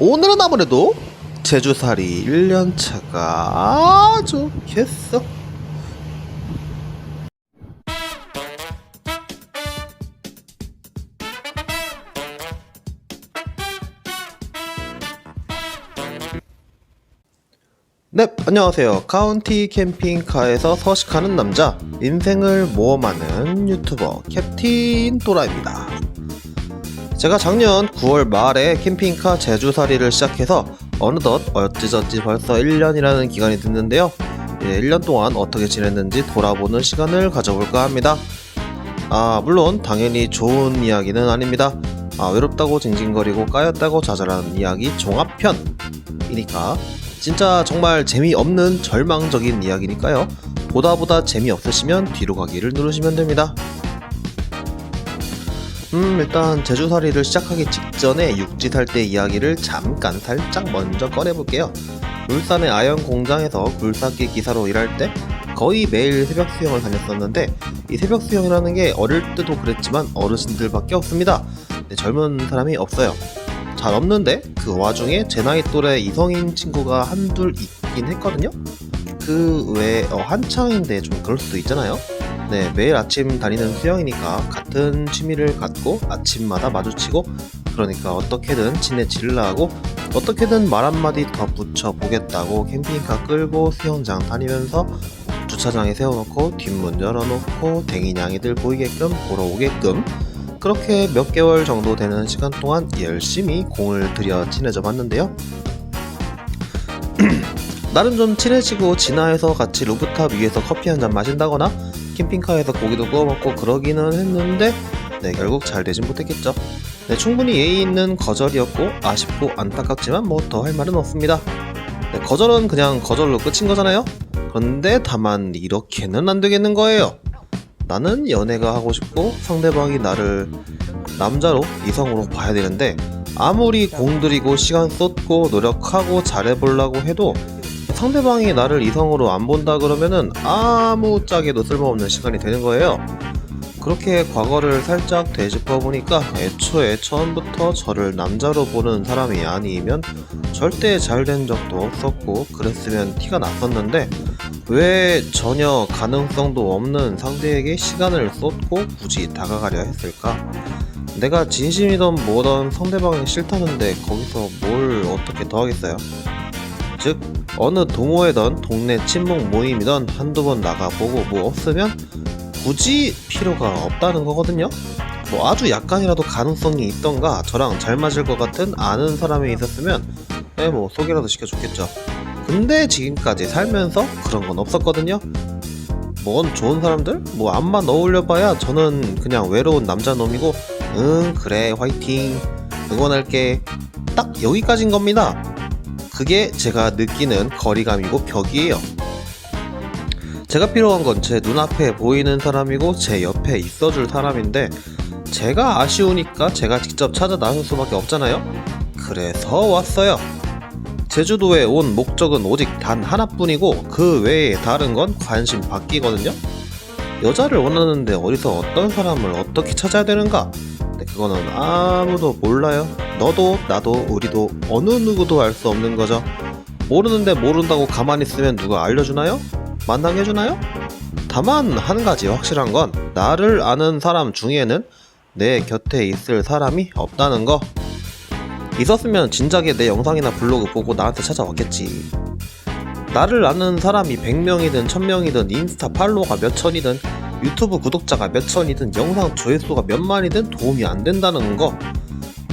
오늘은 아무래도 제주살이 1년차가 아주 좋겠어. 네, 안녕하세요. 카운티 캠핑카에서 서식하는 남자, 인생을 모험하는 유튜버 캡틴 또라입니다. 제가 작년 9월 말에 캠핑카 제주살이를 시작해서 어느덧 어찌저찌 벌써 1년이라는 기간이 됐는데요. 1년 동안 어떻게 지냈는지 돌아보는 시간을 가져볼까 합니다. 물론 당연히 좋은 이야기는 아닙니다. 외롭다고 징징거리고 까였다고 좌절하는 이야기 종합편이니까 진짜 정말 재미없는 절망적인 이야기니까요. 보다 재미없으시면 뒤로 가기를 누르시면 됩니다. 일단 제주살이를 시작하기 직전에 육지 살 때 이야기를 잠깐 살짝 먼저 꺼내볼게요. 울산의 아연 공장에서 굴삭기 기사로 일할 때 거의 매일 새벽 수영을 다녔었는데, 이 새벽 수영이라는 게 어릴 때도 그랬지만 어르신들밖에 없습니다. 젊은 사람이 없어요. 잘 없는데 그 와중에 제 나이 또래 이성인 친구가 한둘 있긴 했거든요. 그 외에 한창인데 좀 그럴 수도 있잖아요. 매일 아침 다니는 수영이니까 같은 취미를 갖고 아침마다 마주치고, 그러니까 어떻게든 친해지려 하고 어떻게든 말 한마디 더 붙여보겠다고 캠핑카 끌고 수영장 다니면서 주차장에 세워놓고 뒷문 열어놓고 댕이냥이들 보이게끔 보러 오게끔 그렇게 몇 개월 정도 되는 시간 동안 열심히 공을 들여 친해져 봤는데요. 나름 좀 친해지고 진화해서 같이 루프탑 위에서 커피 한잔 마신다거나 캠핑카에서 고기도 구워 먹고 그러기는 했는데 결국 잘 되진 못했겠죠. 충분히 예의 있는 거절이었고 아쉽고 안타깝지만 뭐 더 할 말은 없습니다. 거절은 그냥 거절로 끝인 거잖아요. 그런데 다만 이렇게는 안 되겠는 거예요. 나는 연애가 하고 싶고 상대방이 나를 남자로 이성으로 봐야 되는데, 아무리 공들이고 시간 쏟고 노력하고 잘해보려고 해도 상대방이 나를 이성으로 안 본다 그러면은 아무짝에도 쓸모없는 시간이 되는 거예요. 그렇게 과거를 살짝 되짚어 보니까 애초에 처음부터 저를 남자로 보는 사람이 아니면 절대 잘 된 적도 없었고 그랬으면 티가 났었는데, 왜 전혀 가능성도 없는 상대에게 시간을 쏟고 굳이 다가가려 했을까? 내가 진심이던 뭐던 상대방이 싫다는데 거기서 뭘 어떻게 더 하겠어요? 즉, 어느 동호회든 동네 친목 모임이든 한두 번 나가보고 뭐 없으면 굳이 필요가 없다는 거거든요. 뭐 아주 약간이라도 가능성이 있던가 저랑 잘 맞을 것 같은 아는 사람이 있었으면 뭐 소개라도 시켜줬겠죠. 근데 지금까지 살면서 그런 건 없었거든요. 뭔 좋은 사람들? 뭐 앞만 어울려봐야 저는 그냥 외로운 남자놈이고 그래 화이팅 응원할게, 딱 여기까지인 겁니다. 그게 제가 느끼는 거리감이고 벽이에요. 제가 필요한 건 제 눈앞에 보이는 사람이고 제 옆에 있어줄 사람인데, 제가 아쉬우니까 제가 직접 찾아 나설 수밖에 없잖아요. 그래서 왔어요. 제주도에 온 목적은 오직 단 하나뿐이고 그 외에 다른 건 관심 받기거든요. 여자를 원하는데 어디서 어떤 사람을 어떻게 찾아야 되는가? 그거는 아무도 몰라요. 너도 나도 우리도 어느 누구도 알 수 없는 거죠. 모르는데 모른다고 가만히 있으면 누가 알려주나요? 만나게 해주나요? 다만 한 가지 확실한 건 나를 아는 사람 중에는 내 곁에 있을 사람이 없다는 거. 있었으면 진작에 내 영상이나 블로그 보고 나한테 찾아왔겠지. 나를 아는 사람이 100명이든 1000명이든 인스타 팔로워가 몇천이든 유튜브 구독자가 몇천이든 영상 조회수가 몇만이든 도움이 안 된다는 거.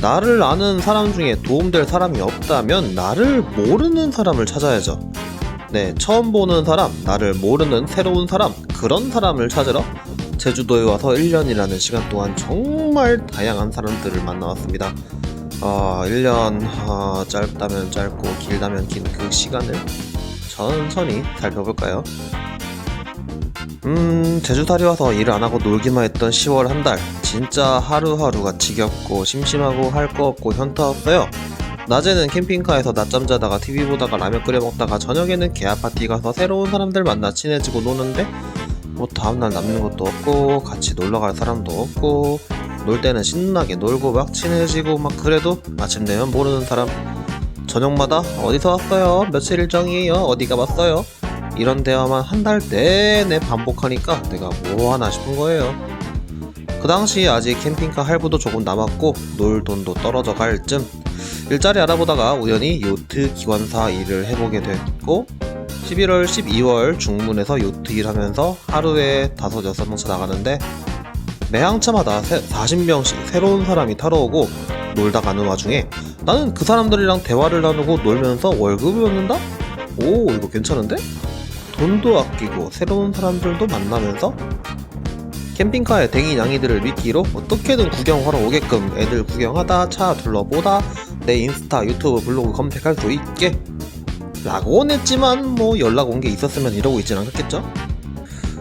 나를 아는 사람 중에 도움될 사람이 없다면 나를 모르는 사람을 찾아야죠. 처음 보는 사람, 나를 모르는 새로운 사람, 그런 사람을 찾으러 제주도에 와서 1년이라는 시간 동안 정말 다양한 사람들을 만나왔습니다. 1년 짧다면 짧고 길다면 긴 그 시간을 천천히 살펴볼까요? 제주살이 와서 일 안하고 놀기만 했던 10월 한 달, 진짜 하루하루가 지겹고 심심하고 할 거 없고 현타왔어요. 낮에는 캠핑카에서 낮잠 자다가 TV 보다가 라면 끓여 먹다가 저녁에는 개화 파티 가서 새로운 사람들 만나 친해지고 노는데 뭐 다음날 남는 것도 없고 같이 놀러갈 사람도 없고, 놀 때는 신나게 놀고 막 친해지고 막 그래도 아침 되면 모르는 사람. 저녁마다 어디서 왔어요? 며칠 일정이에요? 어디 가봤어요? 이런 대화만 한 달 내내 반복하니까 내가 뭐 하나 싶은 거예요. 그 당시 아직 캠핑카 할부도 조금 남았고 놀 돈도 떨어져 갈 쯤 일자리 알아보다가 우연히 요트 기관사 일을 해보게 됐고 11월, 12월 중문에서 요트 일하면서 하루에 5, 6명차 나가는데 매항차마다 40명씩 새로운 사람이 타러 오고 놀다 가는 와중에 나는 그 사람들이랑 대화를 나누고 놀면서 월급을 얻는다? 오, 이거 괜찮은데? 돈도 아끼고 새로운 사람들도 만나면서 캠핑카에 댕이 냥이들을 미끼로 어떻게든 구경하러 오게끔 애들 구경하다 차 둘러보다 내 인스타, 유튜브, 블로그 검색할 수 있게 라고는 했지만 뭐 연락 온 게 있었으면 이러고 있진 않겠죠?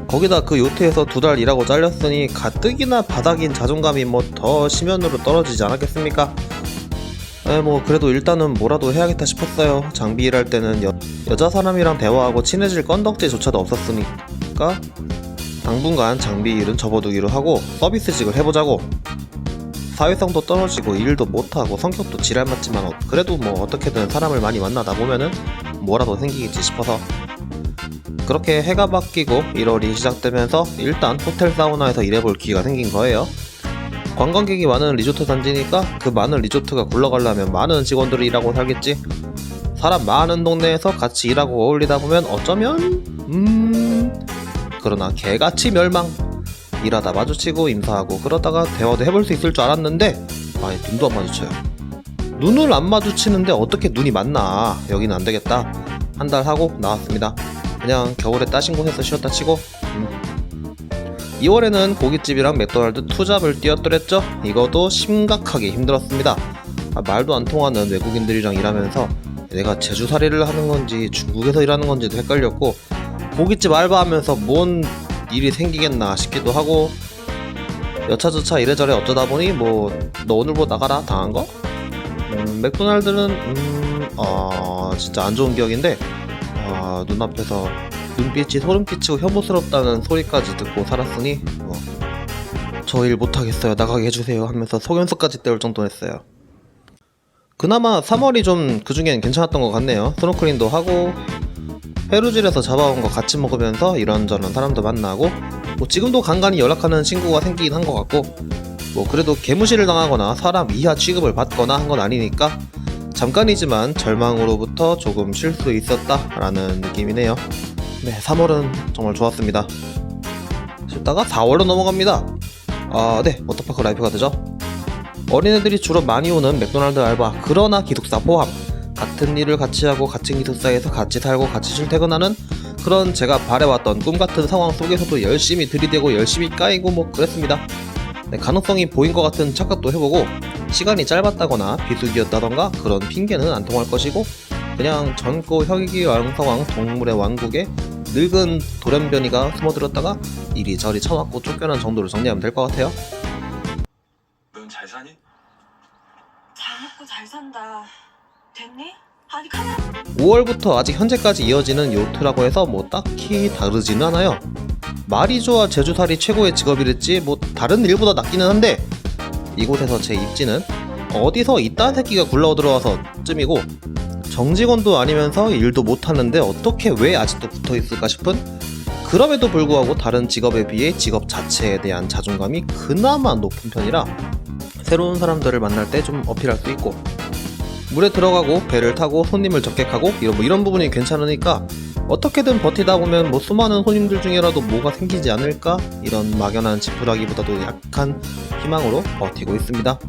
거기다 그 요트에서 2달 일하고 잘렸으니 가뜩이나 바닥인 자존감이 뭐 더 심연으로 떨어지지 않았겠습니까? 뭐 그래도 일단은 뭐라도 해야겠다 싶었어요. 장비 일할 때는 여자 사람이랑 대화하고 친해질 건덕지조차도 없었으니까 당분간 장비 일은 접어두기로 하고 서비스직을 해보자고. 사회성도 떨어지고 일도 못하고 성격도 지랄 맞지만 그래도 뭐 어떻게든 사람을 많이 만나다 보면은 뭐라도 생기겠지 싶어서 그렇게 해가 바뀌고 1월이 시작되면서 일단 호텔 사우나에서 일해볼 기회가 생긴 거예요. 관광객이 많은 리조트 단지니까 그 많은 리조트가 굴러가려면 많은 직원들이 일하고 살겠지. 사람 많은 동네에서 같이 일하고 어울리다 보면 어쩌면 그러나 개같이 멸망. 일하다 마주치고 인사하고 그러다가 대화도 해볼 수 있을 줄 알았는데 아니 눈도 안 마주쳐요. 눈을 안 마주치는데 어떻게 눈이 맞나. 여기는 안 되겠다. 한 달 하고 나왔습니다. 그냥 겨울에 따신 곳에서 쉬었다 치고 2월에는 고깃집이랑 맥도날드 투잡을 뛰어들었죠. 이것도 심각하게 힘들었습니다. 말도 안 통하는 외국인들이랑 일하면서 내가 제주살이를 하는 건지 중국에서 일하는 건지도 헷갈렸고 고깃집 알바하면서 뭔 일이 생기겠나 싶기도 하고 여차저차 이래저래 어쩌다 보니 뭐 너 오늘 뭐 나가라 당한 거? 맥도날드는 진짜 안 좋은 기억인데 눈앞에서 눈빛이 소름 끼치고 혐오스럽다는 소리까지 듣고 살았으니 저 일 못하겠어요 나가게 해주세요 하면서 속연수까지 때울 정도였어요. 그나마 3월이 좀 그중엔 괜찮았던 것 같네요. 스노클링도 하고 페루질에서 잡아온 거 같이 먹으면서 이런저런 사람도 만나고 뭐 지금도 간간히 연락하는 친구가 생기긴 한 것 같고 뭐 그래도 개무시를 당하거나 사람 이하 취급을 받거나 한 건 아니니까 잠깐이지만 절망으로부터 조금 쉴 수 있었다 라는 느낌이네요. 네, 3월은 정말 좋았습니다. 쉬다가 4월로 넘어갑니다. 네, 워터파크 라이프가 되죠. 어린애들이 주로 많이 오는 맥도날드 알바, 그러나 기숙사 포함 같은 일을 같이 하고 같은 기숙사에서 같이 살고 같이 출퇴근하는 그런 제가 바래왔던 꿈같은 상황 속에서도 열심히 들이대고 열심히 까이고 뭐 그랬습니다. 네, 가능성이 보인 것 같은 착각도 해보고 시간이 짧았다거나 비수기였다던가 그런 핑계는 안 통할 것이고 그냥 젊고 혈기왕성한 동물의 왕국에 늙은 돌연변이가 숨어들었다가 이리저리 쳐맞고 쫓겨난 정도로 정리하면 될 것 같아요. 넌 잘 사니? 잘 먹고 잘 산다. 됐니? 아니 카메라 5월부터 아직 현재까지 이어지는 요트라고 해서 뭐 딱히 다르지는 않아요. 말이 좋아 제주살이 최고의 직업이랬지 뭐 다른 일보다 낫기는 한데 이곳에서 제 입지는 어디서 이딴 새끼가 굴러 들어와서 쯤이고 정직원도 아니면서 일도 못하는데 어떻게 왜 아직도 붙어있을까 싶은 그럼에도 불구하고 다른 직업에 비해 직업 자체에 대한 자존감이 그나마 높은 편이라 새로운 사람들을 만날 때 좀 어필할 수 있고 물에 들어가고 배를 타고 손님을 접객하고 이런 부분이 괜찮으니까 어떻게든 버티다 보면 뭐 수많은 손님들 중에라도 뭐가 생기지 않을까 이런 막연한 지푸라기보다도 약한 희망으로 버티고 있습니다.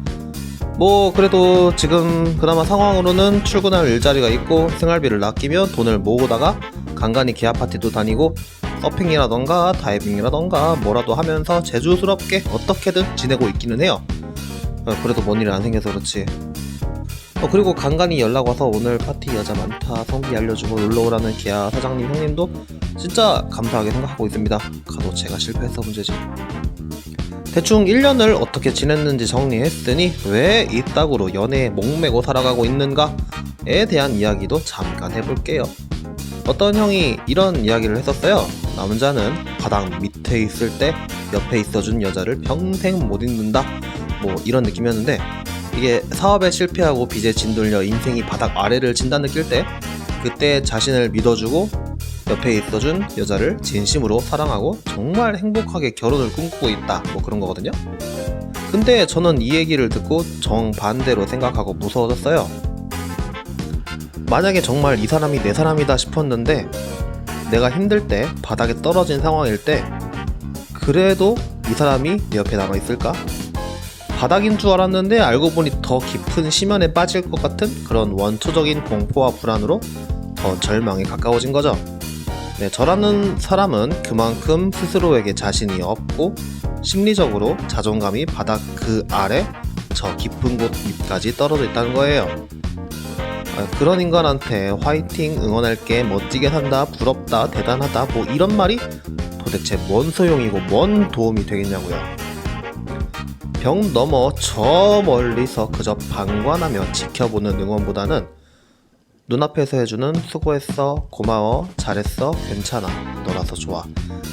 뭐 그래도 지금 그나마 상황으로는 출근할 일자리가 있고 생활비를 아끼며 돈을 모으다가 간간히 기아 파티도 다니고 서핑이라던가 다이빙이라던가 뭐라도 하면서 제주스럽게 어떻게든 지내고 있기는 해요. 그래도 뭔 일 안 생겨서 그렇지. 그리고 간간히 연락와서 오늘 파티 여자 많다 성비 알려주고 놀러오라는 기아 사장님 형님도 진짜 감사하게 생각하고 있습니다. 가도 제가 실패해서 문제지. 대충 1년을 어떻게 지냈는지 정리했으니 왜 이따구로 연애에 목매고 살아가고 있는가에 대한 이야기도 잠깐 해볼게요. 어떤 형이 이런 이야기를 했었어요. 남자는 바닥 밑에 있을 때 옆에 있어준 여자를 평생 못 잊는다 뭐 이런 느낌이었는데 이게 사업에 실패하고 빚에 짓눌려 인생이 바닥 아래를 진다 느낄 때 그때 자신을 믿어주고 옆에 있어준 여자를 진심으로 사랑하고 정말 행복하게 결혼을 꿈꾸고 있다, 뭐 그런 거거든요. 근데 저는 이 얘기를 듣고 정반대로 생각하고 무서워졌어요. 만약에 정말 이 사람이 내 사람이다 싶었는데 내가 힘들 때, 바닥에 떨어진 상황일 때 그래도 이 사람이 내 옆에 남아있을까? 바닥인 줄 알았는데 알고 보니 더 깊은 심연에 빠질 것 같은 그런 원초적인 공포와 불안으로 더 절망에 가까워진 거죠. 네, 저라는 사람은 그만큼 스스로에게 자신이 없고 심리적으로 자존감이 바닥 그 아래 저 깊은 곳 밑까지 떨어져 있다는 거예요. 그런 인간한테 화이팅, 응원할게, 멋지게 산다, 부럽다, 대단하다, 뭐 이런 말이 도대체 뭔 소용이고 뭔 도움이 되겠냐고요. 벽 넘어 저 멀리서 그저 방관하며 지켜보는 응원보다는 눈앞에서 해주는 수고했어, 고마워, 잘했어, 괜찮아, 너라서 좋아,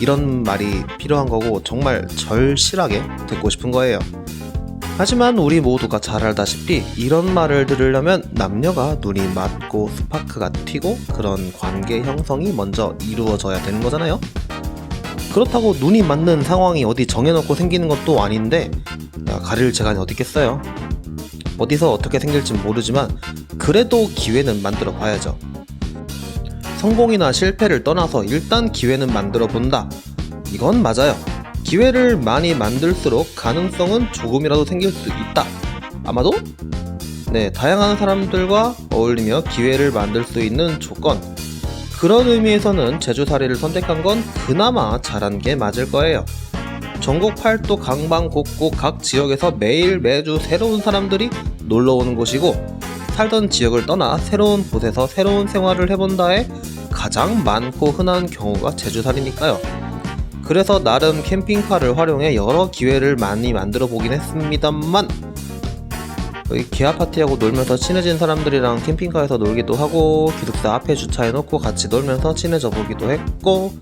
이런 말이 필요한 거고 정말 절실하게 듣고 싶은 거예요. 하지만 우리 모두가 잘 알다시피 이런 말을 들으려면 남녀가 눈이 맞고 스파크가 튀고 그런 관계 형성이 먼저 이루어져야 되는 거잖아요. 그렇다고 눈이 맞는 상황이 어디 정해놓고 생기는 것도 아닌데 가릴 재간이 어디 있겠어요. 어디서 어떻게 생길진 모르지만 그래도 기회는 만들어 봐야죠. 성공이나 실패를 떠나서 일단 기회는 만들어 본다, 이건 맞아요. 기회를 많이 만들수록 가능성은 조금이라도 생길 수 있다. 아마도 네, 다양한 사람들과 어울리며 기회를 만들 수 있는 조건, 그런 의미에서는 제주살이를 선택한 건 그나마 잘한 게 맞을 거예요. 전국 팔도 강방곡곡 각 지역에서 매일 매주 새로운 사람들이 놀러오는 곳이고 살던 지역을 떠나 새로운 곳에서 새로운 생활을 해본다에 가장 많고 흔한 경우가 제주살이니까요. 그래서 나름 캠핑카를 활용해 여러 기회를 많이 만들어 보긴 했습니다만 개화 파티하고 놀면서 친해진 사람들이랑 캠핑카에서 놀기도 하고 기숙사 앞에 주차해놓고 같이 놀면서 친해져 보기도 했고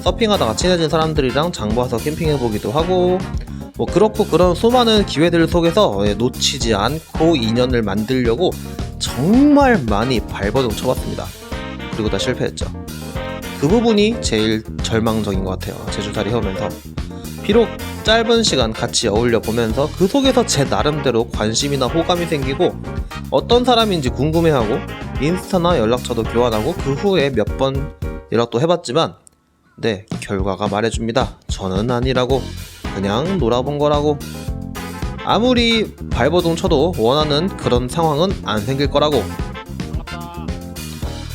서핑하다가 친해진 사람들이랑 장봐서 캠핑해보기도 하고 뭐 그렇고 그런 수많은 기회들 속에서 놓치지 않고 인연을 만들려고 정말 많이 발버둥 쳐봤습니다. 그리고 다 실패했죠. 그 부분이 제일 절망적인 것 같아요. 제주살이 해오면서 비록 짧은 시간 같이 어울려 보면서 그 속에서 제 나름대로 관심이나 호감이 생기고 어떤 사람인지 궁금해하고 인스타나 연락처도 교환하고 그 후에 몇 번 연락도 해봤지만 네, 결과가 말해줍니다. 저는 아니라고, 그냥 놀아본 거라고. 아무리 발버둥 쳐도 원하는 그런 상황은 안 생길 거라고.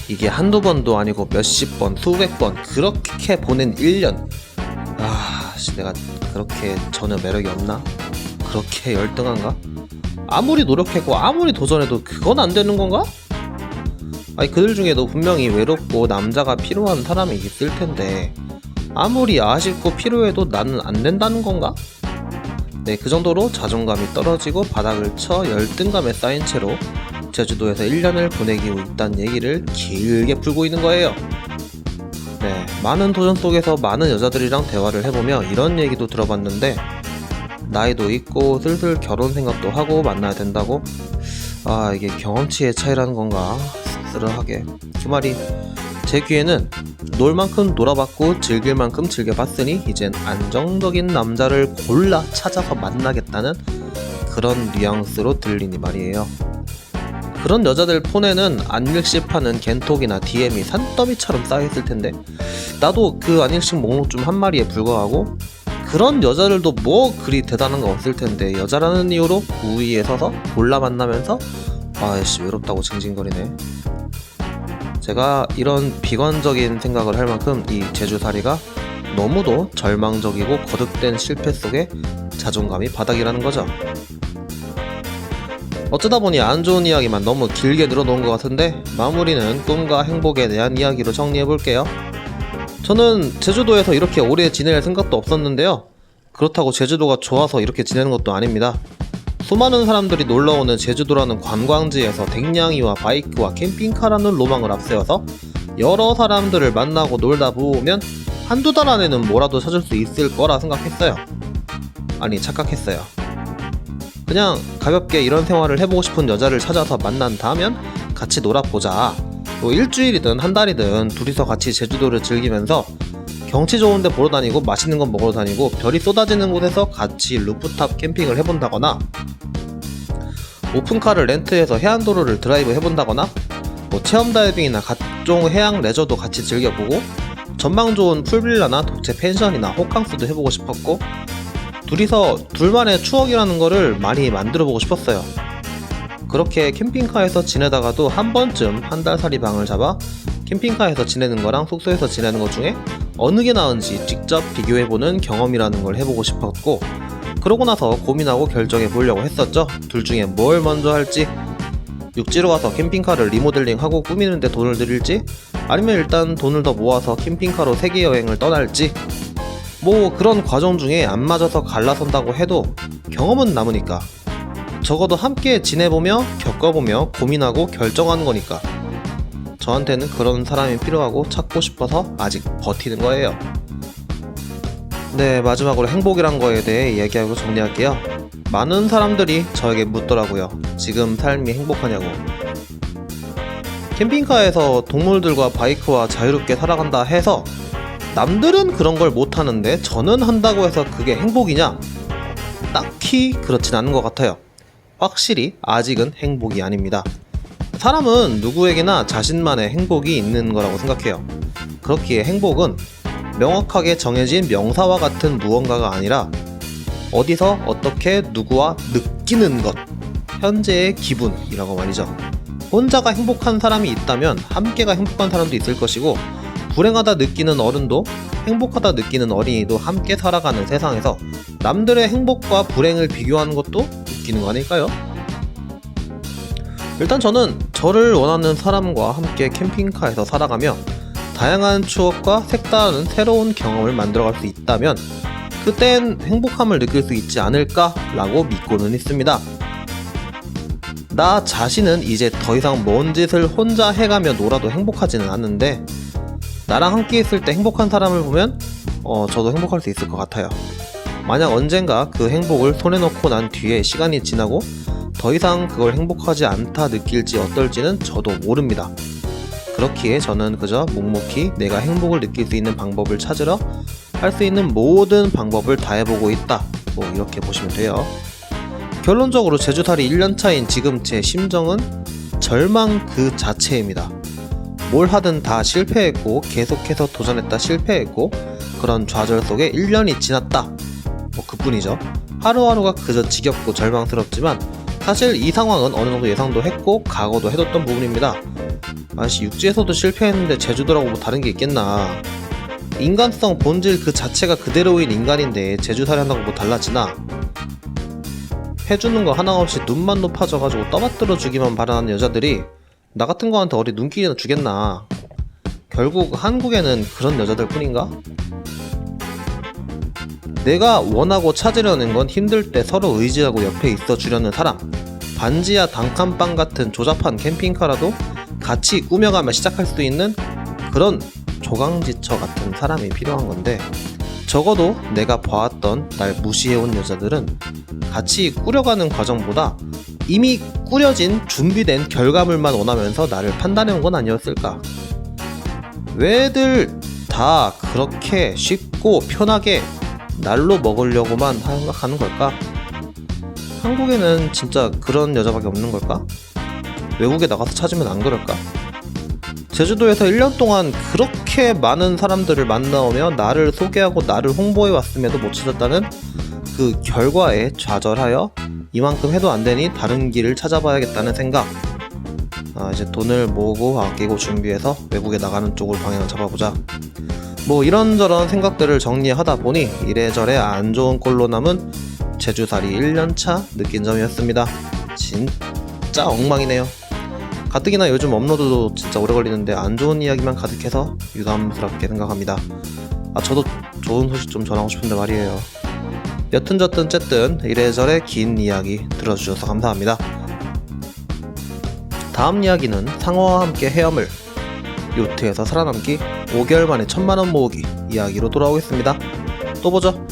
이게 한두 번도 아니고 몇십 번, 수백 번 그렇게 보낸 1년. 내가 그렇게 전혀 매력이 없나? 그렇게 열등한가? 아무리 노력했고 아무리 도전해도 그건 안 되는 건가? 그들 중에도 분명히 외롭고 남자가 필요한 사람이 있을 텐데 아무리 아쉽고 필요해도 나는 안 된다는 건가? 네, 그 정도로 자존감이 떨어지고 바닥을 쳐 열등감에 쌓인 채로 제주도에서 1년을 보내기고 있다는 얘기를 길게 풀고 있는 거예요. 네, 많은 도전 속에서 많은 여자들이랑 대화를 해보며 이런 얘기도 들어봤는데 나이도 있고 슬슬 결혼 생각도 하고 만나야 된다고? 이게 경험치의 차이라는 건가? 씁쓸하게. 그 말이 제 귀에는 놀 만큼 놀아봤고 즐길 만큼 즐겨봤으니 이젠 안정적인 남자를 골라 찾아서 만나겠다는 그런 뉘앙스로 들리니 말이에요. 그런 여자들 폰에는 안일십하는 겐톡이나 DM이 산더미처럼 쌓여있을 텐데 나도 그 안일십 목록 중 한 마리에 불과하고 그런 여자들도 뭐 그리 대단한 거 없을 텐데 여자라는 이유로 우위에 서서 골라 만나면서 아이씨 외롭다고 징징거리네. 제가 이런 비관적인 생각을 할 만큼 이 제주살이가 너무도 절망적이고 거듭된 실패 속에 자존감이 바닥이라는 거죠. 어쩌다 보니 안 좋은 이야기만 너무 길게 늘어놓은 것 같은데 마무리는 꿈과 행복에 대한 이야기로 정리해볼게요. 저는 제주도에서 이렇게 오래 지낼 생각도 없었는데요. 그렇다고 제주도가 좋아서 이렇게 지내는 것도 아닙니다. 수많은 사람들이 놀러오는 제주도라는 관광지에서 댕냥이와 바이크와 캠핑카라는 로망을 앞세워서 여러 사람들을 만나고 놀다 보면 한두 달 안에는 뭐라도 찾을 수 있을 거라 생각했어요. 아니 착각했어요. 그냥 가볍게 이런 생활을 해보고 싶은 여자를 찾아서 만난다면 같이 놀아보자. 뭐 일주일이든 한 달이든 둘이서 같이 제주도를 즐기면서 경치 좋은데 보러 다니고 맛있는 건 먹으러 다니고 별이 쏟아지는 곳에서 같이 루프탑 캠핑을 해본다거나 오픈카를 렌트해서 해안도로를 드라이브 해본다거나 뭐 체험 다이빙이나 각종 해양 레저도 같이 즐겨보고 전망 좋은 풀빌라나 독채 펜션이나 호캉스도 해보고 싶었고 둘이서 둘만의 추억이라는 거를 많이 만들어보고 싶었어요. 그렇게 캠핑카에서 지내다가도 한 번쯤 한 달살이 방을 잡아 캠핑카에서 지내는 거랑 숙소에서 지내는 것 중에 어느 게 나은지 직접 비교해보는 경험이라는 걸 해보고 싶었고 그러고 나서 고민하고 결정해 보려고 했었죠. 둘 중에 뭘 먼저 할지, 육지로 가서 캠핑카를 리모델링하고 꾸미는데 돈을 들일지 아니면 일단 돈을 더 모아서 캠핑카로 세계 여행을 떠날지 뭐 그런 과정 중에 안 맞아서 갈라선다고 해도 경험은 남으니까 적어도 함께 지내보며 겪어보며 고민하고 결정하는 거니까 저한테는 그런 사람이 필요하고 찾고 싶어서 아직 버티는 거예요. 네, 마지막으로 행복이란 거에 대해 이야기하고 정리할게요. 많은 사람들이 저에게 묻더라고요. 지금 삶이 행복하냐고. 캠핑카에서 동물들과 바이크와 자유롭게 살아간다 해서 남들은 그런 걸 못하는데 저는 한다고 해서 그게 행복이냐? 딱히 그렇진 않은 것 같아요. 확실히 아직은 행복이 아닙니다. 사람은 누구에게나 자신만의 행복이 있는 거라고 생각해요. 그렇기에 행복은 명확하게 정해진 명사와 같은 무언가가 아니라 어디서 어떻게 누구와 느끼는 것, 현재의 기분이라고 말이죠. 혼자가 행복한 사람이 있다면 함께가 행복한 사람도 있을 것이고 불행하다 느끼는 어른도 행복하다 느끼는 어린이도 함께 살아가는 세상에서 남들의 행복과 불행을 비교하는 것도 웃기는 거 아닐까요? 일단 저는 저를 원하는 사람과 함께 캠핑카에서 살아가며 다양한 추억과 색다른 새로운 경험을 만들어갈 수 있다면 그땐 행복함을 느낄 수 있지 않을까라고 믿고는 있습니다. 나 자신은 이제 더 이상 먼 짓을 혼자 해가며 놀아도 행복하지는 않는데 나랑 함께 있을 때 행복한 사람을 보면 저도 행복할 수 있을 것 같아요. 만약 언젠가 그 행복을 손에 넣고 난 뒤에 시간이 지나고 더 이상 그걸 행복하지 않다 느낄지 어떨지는 저도 모릅니다. 그렇기에 저는 그저 묵묵히 내가 행복을 느낄 수 있는 방법을 찾으러 할 수 있는 모든 방법을 다 해보고 있다. 뭐 이렇게 보시면 돼요. 결론적으로 제주살이 1년차인 지금 제 심정은 절망 그 자체입니다. 뭘 하든 다 실패했고 계속해서 도전했다 실패했고 그런 좌절 속에 1년이 지났다. 뭐 그뿐이죠. 하루하루가 그저 지겹고 절망스럽지만 사실 이 상황은 어느 정도 예상도 했고 각오도 해뒀던 부분입니다. 아씨 육지에서도 실패했는데 제주도라고 뭐 다른 게 있겠나. 인간성 본질 그 자체가 그대로인 인간인데 제주살이 한다고 뭐 달라지나. 해주는 거 하나 없이 눈만 높아져가지고 떠받들어 주기만 바라는 여자들이 나 같은 거한테 어디 눈길이나 주겠나. 결국 한국에는 그런 여자들 뿐인가? 내가 원하고 찾으려는 건 힘들 때 서로 의지하고 옆에 있어 주려는 사람. 반지하 단칸방 같은 조잡한 캠핑카라도 같이 꾸며가며 시작할 수 있는 그런 조강지처 같은 사람이 필요한 건데 적어도 내가 봐왔던 날 무시해온 여자들은 같이 꾸려가는 과정보다 이미 꾸려진 준비된 결과물만 원하면서 나를 판단해온 건 아니었을까. 왜들 다 그렇게 쉽고 편하게 날로 먹으려고만 생각하는 걸까? 한국에는 진짜 그런 여자밖에 없는 걸까? 외국에 나가서 찾으면 안 그럴까? 제주도에서 1년 동안 그렇게 많은 사람들을 만나오며 나를 소개하고 나를 홍보해 왔음에도 못 찾았다는 그 결과에 좌절하여 이만큼 해도 안 되니 다른 길을 찾아봐야겠다는 생각. 이제 돈을 모으고 아끼고 준비해서 외국에 나가는 쪽으로 방향을 잡아보자. 뭐 이런저런 생각들을 정리하다 보니 이래저래 안 좋은 꼴로 남은 제주살이 1년차 느낀 점이었습니다. 진짜 엉망이네요. 가뜩이나 요즘 업로드도 진짜 오래 걸리는데 안 좋은 이야기만 가득해서 유감스럽게 생각합니다. 저도 좋은 소식 좀 전하고 싶은데 말이에요. 여튼저튼 쨌든 이래저래 긴 이야기 들어주셔서 감사합니다. 다음 이야기는 상어와 함께 헤엄을 요트에서 살아남기 5개월 만에 1000만원 모으기 이야기로 돌아오겠습니다. 또 보죠.